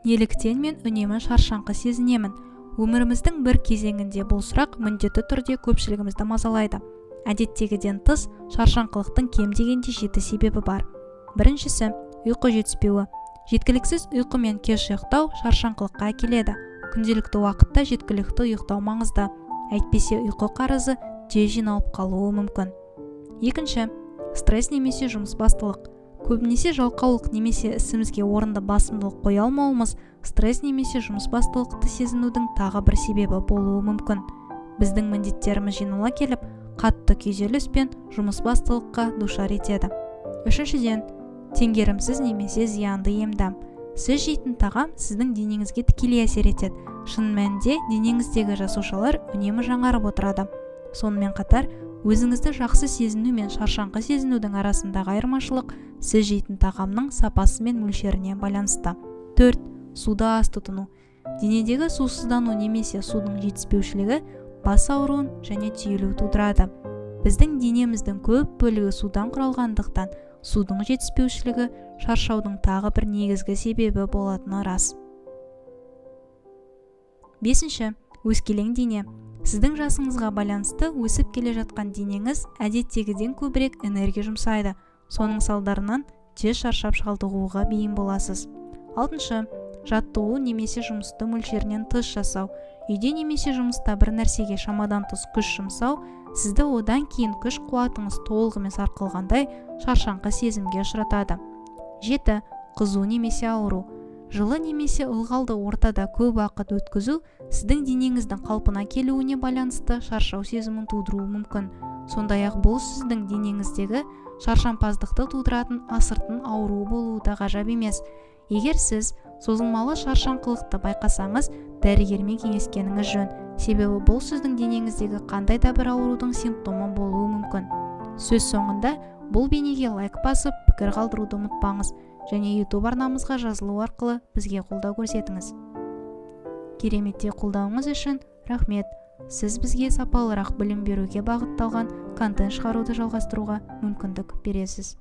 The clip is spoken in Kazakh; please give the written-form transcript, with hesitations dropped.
Неліктен мен үнемі шаршаңқы сезінемін? Өміріміздің бір кезеңінде бұл сұрақ міндетті түрде көпшілігімізді мазалайды. Әдеттегіден тыс шаршаңқылықтың кем дегенде 7 себебі бар. Біріншісі, ұйқы жетіспеуі. Жеткіліксіз ұйқы мен кеш ұйықтау шаршаңқылыққа әкеледі. Күнделікті уақытта жеткілікті ұйықтау маңызды. Әйтпесе ұйқы қарызы тез жиналып қалуы мүмкін. Екінші, стресс немесе жұмысбастылық. Көбінесе жалқаулық немесе ісімізге орынды басымдылық қоя алмауымыз стресс немесе жұмысбастылықты сезінудің тағы бір себебі болуы мүмкін. Біздің міндеттеріміз жинала келіп, қатты күйзеліс пен жұмысбастылыққа душар етеді. Үшіншіден, теңгерімсіз немесе зиянды емдам. Сіз жейтін тағам сіздің денеңізге тікелей әсер етеді. Шын мәнінде денеңіздегі жасушалар үнемі жаңарып отырады. Сонымен қатар, өзіңізді жақсы сезіну мен шаршаңқы сезінудің арасындағы айырмашылық сіз жейтін тағамның сапасы мен мөлшеріне байланысты. 4. Суды аз тұтыну. Денедегі сусыздану немесе судың жетіспеушілігі бас ауруын және түйілу тудырады. Біздің денеміздің көп бөлігі судан құралғандықтан, судың жетіспеушілігі шаршаудың тағы бір негізгі себебі болатыны рас. 5. Өскелең дене. Сіздің жасыңызға байланысты өсіп келе жатқан денеңіз әдеттегіден көбірек энергия жұмсайды. Соның салдарынан тез шаршап шалдығуға бейім боласыз. 6. Жаттығу немесе жұмысты мөлшерінен тыс жасау. Үйде немесе жұмыста бір нәрсеге шамадан тыс күш жұмсау, сізді одан кейін күш қуатыңыз толығымен сарқылғандай шаршаңқы сезімге ұшыратады. 7. Қызу немесе ауыру. Жылы немесе ылғалды ортада көп уақыт өткізу сіздің денеңіздің қалпына келуіне байланысты шаршау сезімін тудыруы мүмкін. Сондай-ақ бұл сіздің денеңіздегі шаршампаздықты тудыратын асыртын ауруы болуы да ғажап емес. Егер сіз созылмалы шаршаңқылықты байқасаңыз, дәрігермен кеңескеніңіз жөн. Себебі бұл сіздің денеңіздегі қандай да бір аурудың симптомы болуы мүмкін. Сөз соңында бұл бейнеге лайк басып, пікір қалдыруды ұмытпаңыз және YouTube арнамызға жазылу арқылы бізге қолдау көрсетіңіз. Кереметтей қолдауыңыз үшін рахмет. Сіз бізге сапалырақ білім беруге бағытталған контент шығаруды жалғастыруға мүмкіндік бересіз.